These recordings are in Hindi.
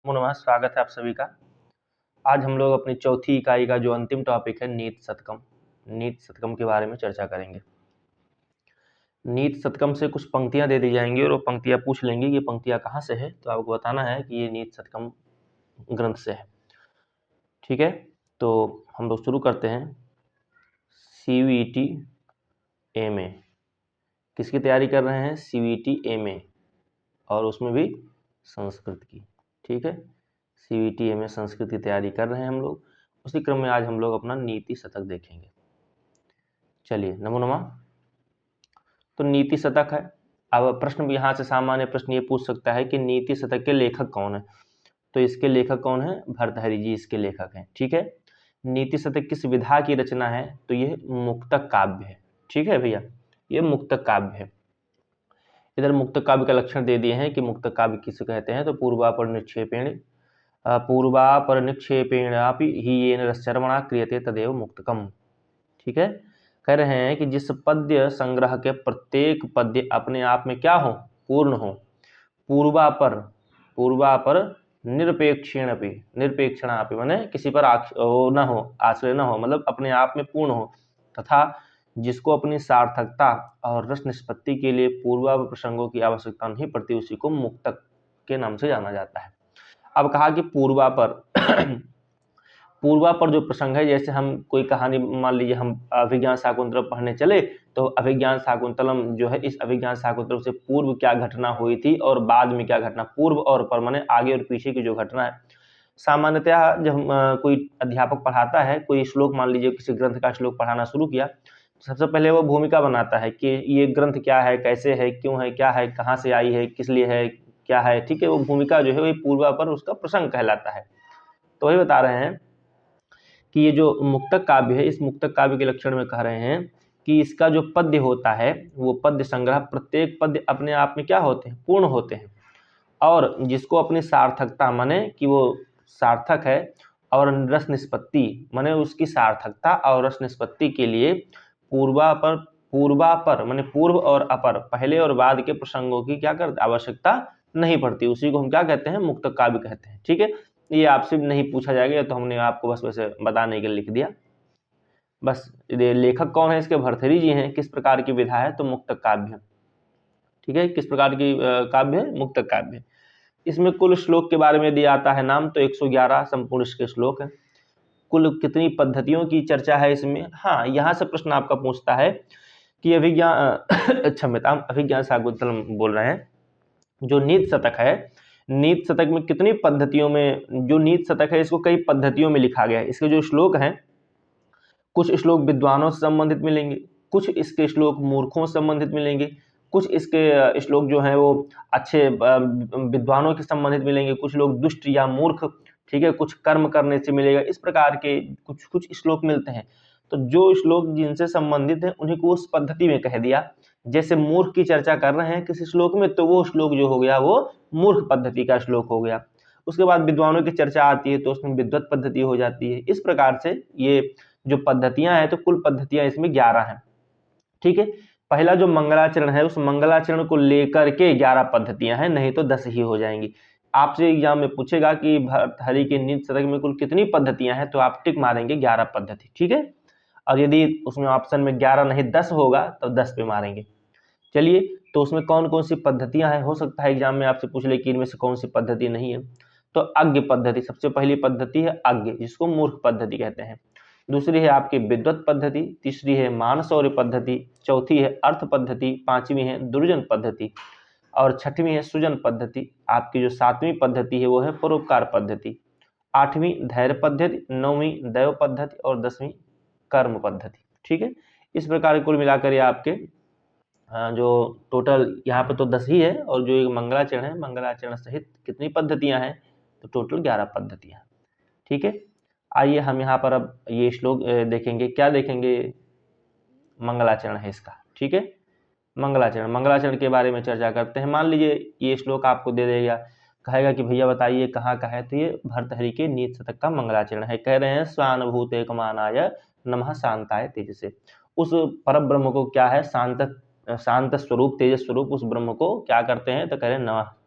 नमो नमः। स्वागत है आप सभी का। आज हम लोग अपनी चौथी इकाई का जो अंतिम टॉपिक है नीति शतकम के बारे में चर्चा करेंगे। नीति शतकम से कुछ पंक्तियां दे दी जाएंगी और वो पंक्तियां पूछ लेंगी कि पंक्तियां कहाँ से है, तो आपको बताना है कि ये नीति शतकम ग्रंथ से है। ठीक है, तो हम लोग शुरू करते हैं। CVT MA किसकी तैयारी कर रहे हैं? CVT MA, और उसमें भी संस्कृत की। ठीक है, CVT MA संस्कृत की तैयारी कर रहे हैं हम लोग। उसी क्रम में आज हम लोग अपना नीति शतक देखेंगे। चलिए, नमो नमः। तो नीति शतक है। अब प्रश्न यहाँ से सामान्य प्रश्न ये पूछ सकता है कि नीति शतक के लेखक कौन है? तो इसके लेखक कौन है? भर्तृहरि जी इसके लेखक हैं। ठीक है, नीति शतक किस विधा की रचना है? तो ये मुक्तक काव्य है। ठीक है भैया, ये मुक्तक काव्य है। इधर मुक्तक काव्य का लक्षण दे दिए हैं कि मुक्तक काव्य किसे कहते हैं। तो पूर्वापर निक्षेपेणापि ही येन रसचर्मणा क्रियते तदेव मुक्तकम। ठीक है, कह रहे हैं कि जिस पद्य संग्रह के प्रत्येक पद्य अपने आप में क्या हो? पूर्ण हो। पूर्वापर निरपेक्षणापि माने किसी पर न हो, आश्रय न हो, मतलब अपने आप में पूर्ण हो, तथा जिसको अपनी सार्थकता और रस निष्पत्ति के लिए पूर्वापर प्रसंगों की आवश्यकता नहीं पड़ती, उसी को मुक्तक के नाम से जाना जाता है। अब कहा कि पूर्वापर जो प्रसंग है, जैसे हम कोई कहानी मान लीजिए हम अभिज्ञान शाकुंतलम पढ़ने चले, तो अभिज्ञान शाकुंतलम जो है, इस अभिज्ञान शाकुंतलम से पूर्व क्या घटना हुई थी और बाद में क्या घटना, पूर्व और पर माने आगे और पीछे की जो घटना है। सामान्यतः जब कोई अध्यापक पढ़ाता है, कोई श्लोक मान लीजिए किसी ग्रंथ का श्लोक पढ़ाना शुरू किया, सबसे पहले वो भूमिका बनाता है कि ये ग्रंथ क्या है, कैसे है, क्यों है, क्या है, कहाँ से आई है, किस लिए है, क्या है। ठीक है, वो भूमिका जो है वो पूर्वापर उसका प्रसंग कहलाता है। तो वही बता रहे हैं कि ये जो मुक्तक काव्य है, इस मुक्तक काव्य के लक्षण में कह रहे हैं कि इसका जो पद्य होता है, वो पद्य संग्रह, प्रत्येक पद्य अपने आप में क्या होते हैं? पूर्ण होते हैं। और जिसको अपनी सार्थकता माने कि वो सार्थक है, और रस निष्पत्ति माने उसकी सार्थकता और रस निष्पत्ति के लिए पूर्वापर माने पूर्व और अपर, पहले और बाद के प्रसंगों की क्या करते? आवश्यकता नहीं पड़ती, उसी को हम क्या कहते हैं? मुक्तक काव्य कहते हैं। ठीक है, ये आपसे नहीं पूछा जाएगा, तो हमने आपको बस वैसे बताने के लिए लिख दिया। बस लेखक कौन है इसके? भर्तृहरि जी हैं। किस प्रकार की विधा है? तो मुक्तक काव्य। ठीक है, किस प्रकार की काव्य है? मुक्तक काव्य। इसमें कुल श्लोक के बारे में दिया आता है नाम, तो 111 संपूर्ण इसके श्लोक है। कुल कितनी पद्धतियों की चर्चा है इसमें? हाँ, यहाँ से प्रश्न आपका पूछता है कि अभिज्ञान क्षम्यता, अभिज्ञान शाकुंतलम बोल रहे हैं, जो नीति शतक है, नीति शतक में कितनी पद्धतियों में, जो नीति शतक है इसको कई पद्धतियों में लिखा गया है। इसके जो श्लोक हैं, कुछ श्लोक विद्वानों से संबंधित मिलेंगे, कुछ इसके श्लोक मूर्खों से संबंधित मिलेंगे, कुछ इसके श्लोक जो हैं वो अच्छे विद्वानों के संबंधित मिलेंगे, कुछ लोग दुष्ट या मूर्ख, ठीक है, कुछ कर्म करने से मिलेगा। इस प्रकार के कुछ श्लोक मिलते हैं। तो जो श्लोक जिनसे संबंधित है उन्हीं को उस पद्धति में कह दिया। जैसे मूर्ख की चर्चा कर रहे हैं किसी श्लोक में, तो वो श्लोक जो हो गया वो मूर्ख पद्धति का श्लोक हो गया। उसके बाद विद्वानों की चर्चा आती है तो उसमें विद्वत पद्धति हो जाती है। इस प्रकार से ये जो पद्धतियां हैं, तो कुल पद्धतियां इसमें 11 हैं। ठीक है, पहला जो मंगलाचरण है, उस मंगलाचरण को लेकर के 11 पद्धतियां हैं, नहीं तो 10 ही हो जाएंगी। आपसे एग्जाम में पूछेगा कि भर्तृहरि के नीति शतक में कुल कितनी पद्धतियां हैं, तो आप टिक मारेंगे 11 पद्धति। ठीक है, और यदि उसमें ऑप्शन में 11 नहीं 10 होगा तो 10 पे मारेंगे। चलिए, तो उसमें कौन कौन सी पद्धतियां हैं? हो सकता है एग्जाम में आपसे पूछ ले कि इनमें से कौन सी पद्धति नहीं है। तो अज्ञ पद्धति सबसे पहली पद्धति है, अज्ञ, जिसको मूर्ख पद्धति कहते हैं। दूसरी है आपकी विद्वत पद्धति, तीसरी है मानसौर्य पद्धति, चौथी है अर्थ पद्धति, पांचवी है दुर्जन पद्धति, और छठवीं है सुजन पद्धति। आपकी जो सातवीं पद्धति है वो है परोपकार पद्धति, आठवीं धैर्य पद्धति, नौवीं दैव पद्धति, और 10वीं कर्म पद्धति। ठीक है, इस प्रकार कुल मिलाकर ये आपके जो टोटल यहाँ पे तो 10 ही है, और जो एक मंगलाचरण है, मंगलाचरण सहित कितनी पद्धतियां हैं? तो टोटल 11 पद्धतियां। ठीक है, आइए हम यहाँ पर अब ये श्लोक देखेंगे। क्या देखेंगे? मंगलाचरण है इसका। ठीक है, मंगलाचरण के बारे में चर्चा करते हैं। मान लीजिए ये श्लोक आपको दे देगा, कहेगा कि भैया बताइए कहाँ का है, तो ये भर्तृहरि के नीति शतक का मंगलाचरण है। कह रहे हैं स्वानुभूत एकमानाय नमः शांताय तेजसे। उस पर ब्रह्म को क्या है? शांत स्वरूप, तेज स्वरूप, उस ब्रह्म को क्या करते हैं? तो कह रहे हैं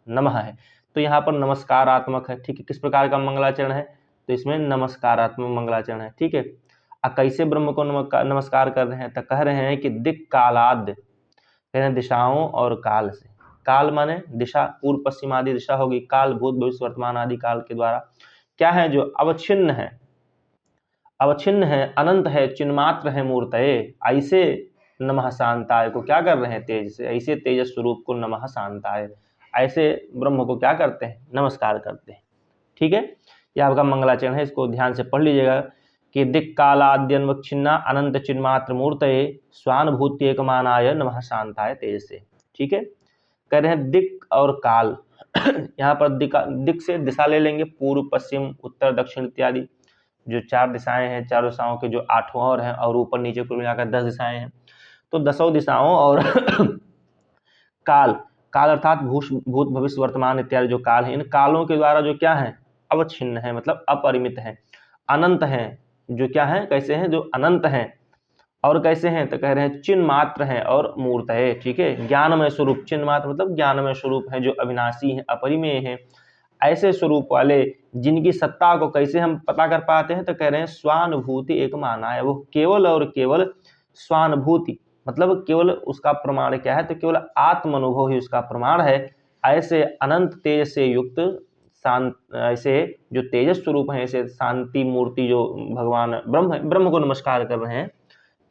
नमः है। तो यहाँ पर नमस्कारात्मक है, ठीक है। किस प्रकार का मंगलाचरण है, तो इसमें नमस्कारात्मक मंगलाचरण है, ठीक है। कैसे ब्रह्म को नमस्कार कर रहे हैं, तो कह रहे हैं कि दिक् कालाद्य, कह रहे हैं दिशाओं और काल से। काल माने दिशा, पूर्व पश्चिम आदि दिशा होगी, काल भूत भविष्य वर्तमान आदि काल के द्वारा क्या है, जो अवच्छिन्न है, अवच्छिन्न है, अनंत है, चिन्मात्र है मूर्तये, ऐसे नमः शांताय को क्या कर रहे हैं, तेज से, ऐसे तेज स्वरूप को नमः शांताय, ऐसे ब्रह्म को क्या करते हैं, नमस्कार करते हैं, ठीक है। यह आपका मंगलाचरण है, इसको ध्यान से पढ़ लीजिएगा कि दिक् कालाद्यन्वच्छिन्ना अनंत चिन्मात्र मूर्तये स्वानुभूति एकमानाय नमः शांताय तेज से, ठीक है। कह रहे हैं दिक् और काल यहाँ पर दिक् से दिशा ले लेंगे, पूर्व पश्चिम उत्तर दक्षिण इत्यादि, जो 4 दिशाएं हैं, चारों दिशाओं के जो 8 और हैं, और ऊपर नीचे कुल मिलाकर 10 दिशाएं हैं, तो 10 दिशाओं और काल, काल अर्थात भूत भविष्य वर्तमान इत्यादि जो काल है, इन कालों के द्वारा जो क्या है, अवच्छिन्न है, मतलब अपरिमित है, अनंत है, जो क्या है, कैसे हैं, जो अनंत हैं, और कैसे हैं, तो कह रहे हैं चिन्ह मात्र है और मूर्त है, ठीक है। ज्ञानमय स्वरूप, चिन्ह मात्र मतलब ज्ञानमय स्वरूप है, जो अविनाशी है, अपरिमेय है, ऐसे स्वरूप वाले जिनकी सत्ता को कैसे हम पता कर पाते हैं, तो कह रहे हैं स्वानुभूति एक माना है, वो केवल और केवल स्वानुभूति, मतलब केवल उसका प्रमाण क्या है, तो केवल आत्म अनुभव ही उसका प्रमाण है। ऐसे अनंत तेज से युक्त शांत, ऐसे जो तेजस स्वरूप है, ऐसे शांति मूर्ति जो भगवान ब्रह्म है, ब्रह्म को नमस्कार कर रहे हैं,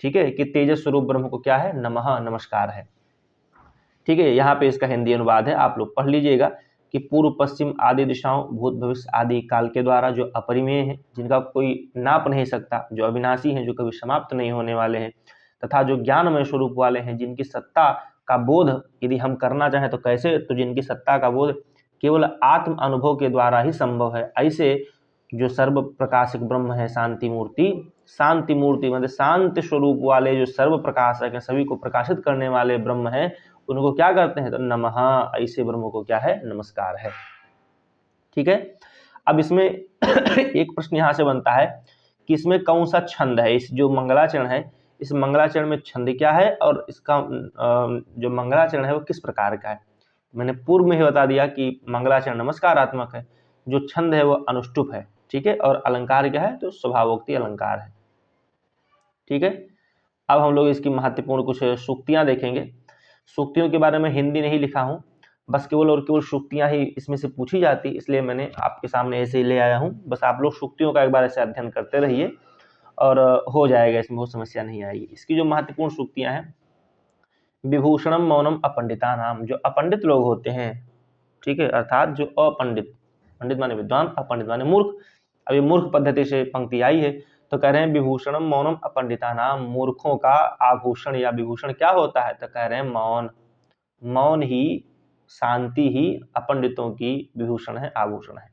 ठीक है, कि तेजस स्वरूप ब्रह्म को क्या है, नमः, नमस्कार है, ठीक है। यहाँ पे इसका हिंदी अनुवाद है, आप लोग पढ़ लीजिएगा कि पूर्व पश्चिम आदि दिशाओं, भूत भविष्य आदि काल के द्वारा जो अपरिमेय है, जिनका कोई नाप नहीं सकता, जो अविनाशी हैं, जो कभी समाप्त नहीं होने वाले हैं, तथा जो ज्ञानमय स्वरूप वाले हैं, जिनकी सत्ता का बोध यदि हम करना चाहें तो कैसे, तो जिनकी सत्ता का बोध केवल आत्म अनुभव के द्वारा ही संभव है, ऐसे जो सर्व प्रकाशक ब्रह्म है, शांति मूर्ति, शांति मूर्ति मतलब शांति स्वरूप वाले जो सर्व प्रकाशक है, सभी को प्रकाशित करने वाले ब्रह्म है, उनको क्या करते हैं, तो नमः, ऐसे ब्रह्म को क्या है, नमस्कार है, ठीक है। अब इसमें एक प्रश्न यहां से बनता है कि इसमें कौन सा छंद है, इस जो मंगलाचरण है, इस मंगलाचरण में छंद क्या है, और इसका जो मंगलाचरण है वो किस प्रकार का है। मैंने पूर्व में ही बता दिया कि मंगलाचरण नमस्कारात्मक है, जो छंद है वो अनुष्टुप है, ठीक है, और अलंकार क्या है, तो स्वभावोक्ति अलंकार है, ठीक है। अब हम लोग इसकी महत्वपूर्ण कुछ सूक्तियां देखेंगे। सूक्तियों के बारे में हिंदी नहीं लिखा हूं, बस केवल और केवल सूक्तियां ही इसमें से पूछी जाती, इसलिए मैंने आपके सामने ऐसे ही ले आया हूं। बस आप लोग सूक्तियों का एक बार ऐसे अध्ययन करते रहिए और हो जाएगा, इसमें बहुत समस्या नहीं आएगी। इसकी जो महत्वपूर्ण सूक्तियां हैं, विभूषणम मौनम अपंडिता नाम, जो अपंडित लोग होते हैं, ठीक है, अर्थात जो अपंडित, पंडित माने विद्वान, अपंडित माने मूर्ख, अभी मूर्ख पद्धति से पंक्ति आई है, तो कह रहे हैं विभूषणम मौनम अपंडिता नाम, मूर्खों का आभूषण या विभूषण क्या होता है, तो कह रहे हैं मौन, मौन ही, शांति ही अपंडितों की विभूषण है, आभूषण है।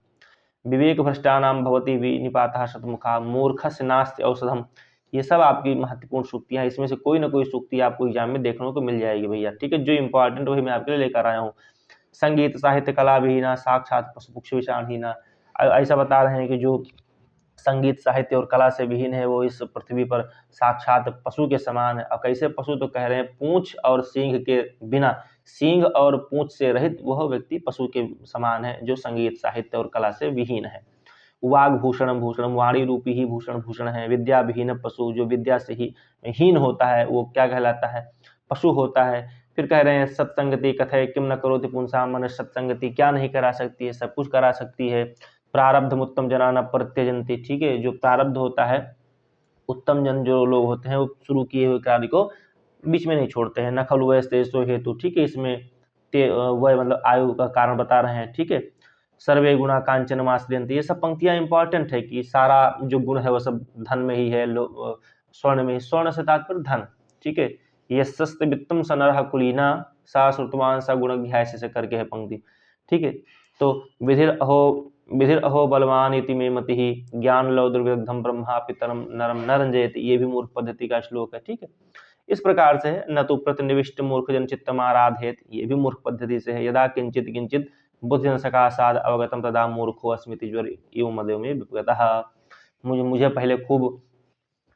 विवेक भ्रष्टानाम भवति विनिपातः शतमुखा, मूर्खस्य नास्ति औषधम, ये सब आपकी महत्वपूर्ण सूक्तियां हैं। इसमें से कोई ना कोई सूक्ति आपको एग्जाम में देखने को मिल जाएगी भैया, ठीक है। जो इंपॉर्टेंट वही मैं आपके लिए लेकर आया हूँ। संगीत साहित्य कला विहीना साक्षात पशु पक्षी विषाणहीना, ऐसा बता रहे हैं कि जो संगीत साहित्य और कला से विहीन है वो इस पृथ्वी पर साक्षात पशु के समान है। और कैसे पशु, तो कह रहे हैं पूंछ और सींग के बिना, सींग और पूंछ से रहित वह व्यक्ति पशु के समान है, जो संगीत साहित्य और कला से विहीन है। वाग भूषणम भूषणम, वाणी रूपी ही भूषण भूषण है। विद्या विहीन पशु, जो विद्या से ही हीन होता है वो क्या कहलाता है, पशु होता है। फिर कह रहे हैं सत्संगति कथय किम न करोति पुंसा, मन सत्संगति क्या नहीं करा सकती है, सब कुछ करा सकती है। प्रारब्ध उत्तम जना प्रत्यजंती, ठीक है, जो प्रारब्ध होता है, उत्तम जन जो लोग होते हैं वो शुरू किए हुए कार्य को बीच में नहीं छोड़ते हैं। न खलु वयस्तेषु हेतु, ठीक है, इसमें वह मतलब आयु का कारण बता रहे हैं, ठीक है। सर्वे गुणा कांचन माश्रियन्ते, ये सब पंक्तियां इंपॉर्टेंट है कि सारा जो गुण है वो सब धन में ही है, स्वर्ण में ही, स्वर्ण से तात्पर्य धन, ठीक है। यस्य वित्तम स नरः कुलीना सा श्रुतवान सा गुण से करके है पंक्ति, ठीक है। तो विधिर अहो बलवान इति मे मति, ज्ञान लव दुर्विदग्धम ब्रह्मा पितरम नरम न रंजयति, ये भी मूर्ख पद्धति का श्लोक है, ठीक है। इस प्रकार से न तो प्रतिनिविष्ट मूर्ख जन चित्तम आराधेत, ये भी मूर्ख पद्धति से है। यदा किंचित किंचित बुद्धिजन सकाशाद अवगतम तदा मूर्खो अस्मिति ज्वर एवं मदो में विपगतः, मुझे पहले खूब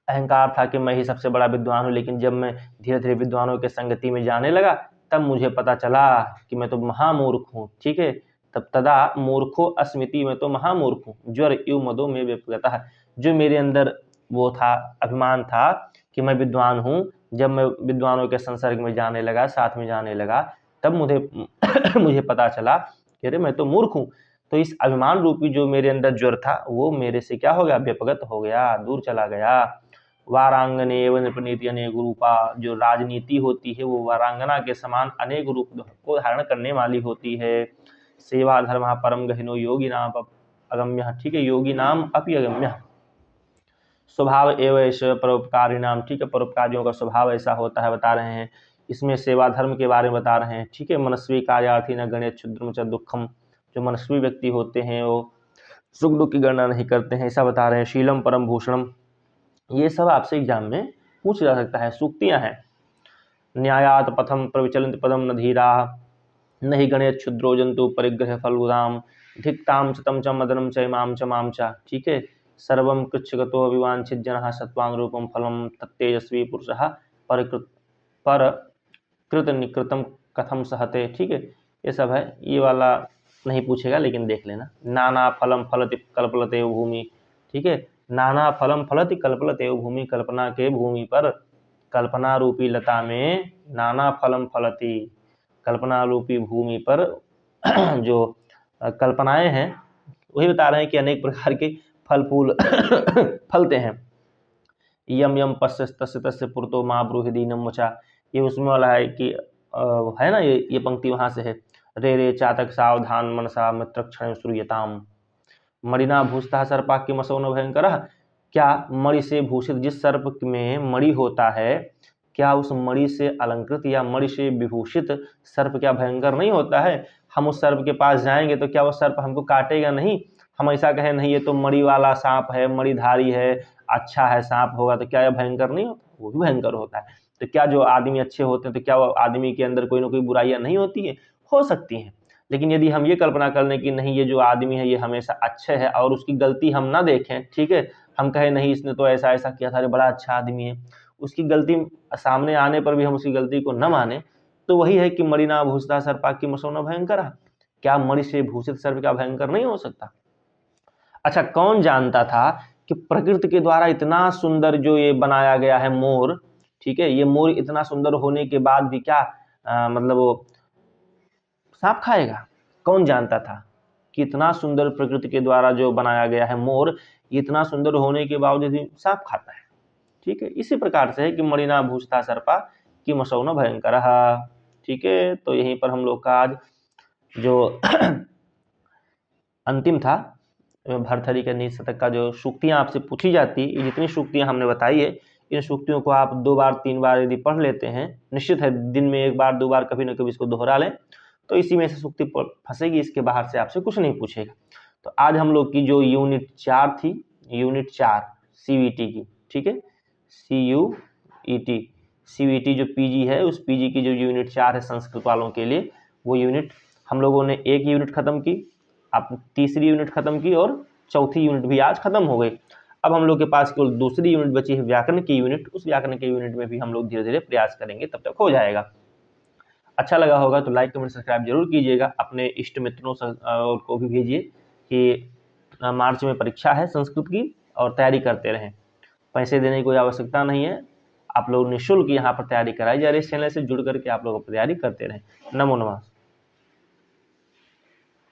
अहंकार था कि मैं ही सबसे बड़ा विद्वान हूँ, लेकिन जब मैं धीरे धीरे विद्वानों के संगति में जाने लगा तब मुझे पता चला कि मैं तो महामूर्ख हूँ, ठीक है। तब तदा मूर्खो अस्मिति, मैं तो महामूर्ख हूँ, ज्वर इव मदो में व्यपगतः, जो मेरे अंदर वो था, अभिमान था कि मैं विद्वान हूँ, जब मैं विद्वानों के संसर्ग में जाने लगा, साथ में जाने लगा, तब मुझे मुझे पता चला कि अरे मैं तो मूर्ख हूँ। तो इस अभिमान रूपी जो मेरे अंदर ज्वर था वो मेरे से क्या हो गया, व्यपगत हो गया, दूर चला गया। वारांगने एवं नृपनीति अनेक रूपा, जो राजनीति होती है वो वारांगना के समान अनेक रूप को धारण करने वाली होती है। सेवा धर्म परम गहनो योगी नाम अगम्य, ठीक है, योगी नाम अपि अगम्य। स्वभाव एवं ऐसे परोपकारी नाम, ठीक है, परोपकारियों का स्वभाव ऐसा होता है, बता रहे हैं। इसमें सेवा धर्म के बारे में बता रहे हैं, ठीक है। मनस्वी कार्यार्थी न गणे क्षुद्रम च दुखम, जो मनस्वी व्यक्ति होते हैं वो सुख दुख की गणना नहीं करते हैं, ऐसा बता रहे हैं। शीलम परम भूषणम, ये सब आपसे एग्जाम में पूछ जा सकता है, सूक्तियां हैं। न्यायात पथम प्रविचलित पदम न धीरा, नहीं गणे क्षुद्रो जंतु परिग्रह फलुदाम, धिक्ताम चतम च मदनम च इमाम च माम च, ठीक है। सर्वम कृच्छगतो विवांछित जनः सत्वांग रूपम फलम तत्तेजस्वी पुरुषः परकृत निकृतम कथम सहते, ठीक है। ये सब है, ये वाला नहीं पूछेगा लेकिन देख लेना। नाना फलम फलति कल्पलते भूमि, ठीक है, नाना फलम फलति कल्पलते भूमि, कल्पना के भूमि पर, कल्पना रूपी लता में नाना फलम फलति, कल्पना रूपी भूमि पर जो कल्पनाएं हैं वही बता रहे हैं कि अनेक प्रकार के फल फूल फलते हैं। यम यम पश्य तस्य तस्य पुरतो माँ ब्रूहि दीनम वचा, ये उसमें वाला है कि है ना, ये पंक्ति वहां से है। रे रे चातक सावधान मनसा मित्र क्षण श्रूयताम, मणिना भूषता सर्पाक्य मसो न भयंकर, क्या मणि से भूषित जिस सर्प में मणि होता है, क्या उस मणि से अलंकृत या मणि से विभूषित सर्प क्या भयंकर नहीं होता है? हम उस सर्प के पास जाएंगे तो क्या वो सर्प हमको काटेगा नहीं? हम ऐसा कहें नहीं ये तो मणि वाला सांप है, मणिधारी है, अच्छा है, सांप होगा तो क्या यह भयंकर नहीं होता? वो भी भयंकर होता है। तो क्या जो आदमी अच्छे होते हैं तो क्या वो आदमी के अंदर कोई ना कोई बुराइयां नहीं होती है? हो सकती हैं। लेकिन यदि हम ये कल्पना कर लें कि नहीं ये जो आदमी है ये हमेशा अच्छे है और उसकी गलती हम ना देखें, ठीक है, हम कहें नहीं इसने तो ऐसा ऐसा किया था, अरे बड़ा अच्छा आदमी है, उसकी गलती सामने आने पर भी हम उसकी गलती को न माने, तो वही है कि मणिना भूषता सर्पाक्य मसो न भयंकर, क्या मणि से भूषित सर्प क्या भयंकर नहीं हो सकता? अच्छा, कौन जानता था कि प्रकृति के द्वारा इतना सुंदर जो ये बनाया गया है मोर, ठीक है, ये मोर इतना सुंदर होने के बाद भी क्या मतलब वो सांप खाएगा? कौन जानता था कि इतना सुंदर प्रकृति के द्वारा जो बनाया गया है मोर, इतना सुंदर होने के बावजूद भी सांप खाता है, ठीक है। इसी प्रकार से है कि मणिना भूषता सर्पा कि मसौ न भयंकर, ठीक है। तो यहीं पर हम लोग का आज जो अंतिम था भरथरी के नीति शतक का, जो सूक्तियां आपसे पूछी जाती, ये जितनी सूक्तियां हमने बताई है, इन सूक्तियों को आप 2 बार 3 बार यदि पढ़ लेते हैं, निश्चित है दिन में 1 बार 2 बार कभी न कभी इसको दोहरा लें तो इसी में से सूक्ति फंसेगी, इसके बाहर से आपसे कुछ नहीं पूछेगा। तो आज हम लोग की जो यूनिट 4 थी, यूनिट 4 CVT की, ठीक है, CUET, CVT जो PG है, उस PG की जो यूनिट 4 है संस्कृत वालों के लिए, वो यूनिट हम लोगों ने 1 यूनिट खत्म की, अब तीसरी यूनिट खत्म की और चौथी यूनिट भी आज खत्म हो गई। अब हम लोग के पास केवल दूसरी यूनिट बची है व्याकरण की यूनिट, उस व्याकरण के यूनिट में भी हम लोग धीरे धीरे प्रयास करेंगे, तब तक हो जाएगा। अच्छा लगा होगा तो लाइक कमेंट सब्सक्राइब जरूर कीजिएगा, अपने इष्ट मित्रों को भी भेजिए कि मार्च में परीक्षा है संस्कृत की और तैयारी करते रहें। पैसे देने की कोई आवश्यकता नहीं है, आप लोग निःशुल्क यहाँ पर तैयारी कराई जा रही है, इस चैनल से जुड़ करके आप लोग तैयारी करते रहें। नमो नमः।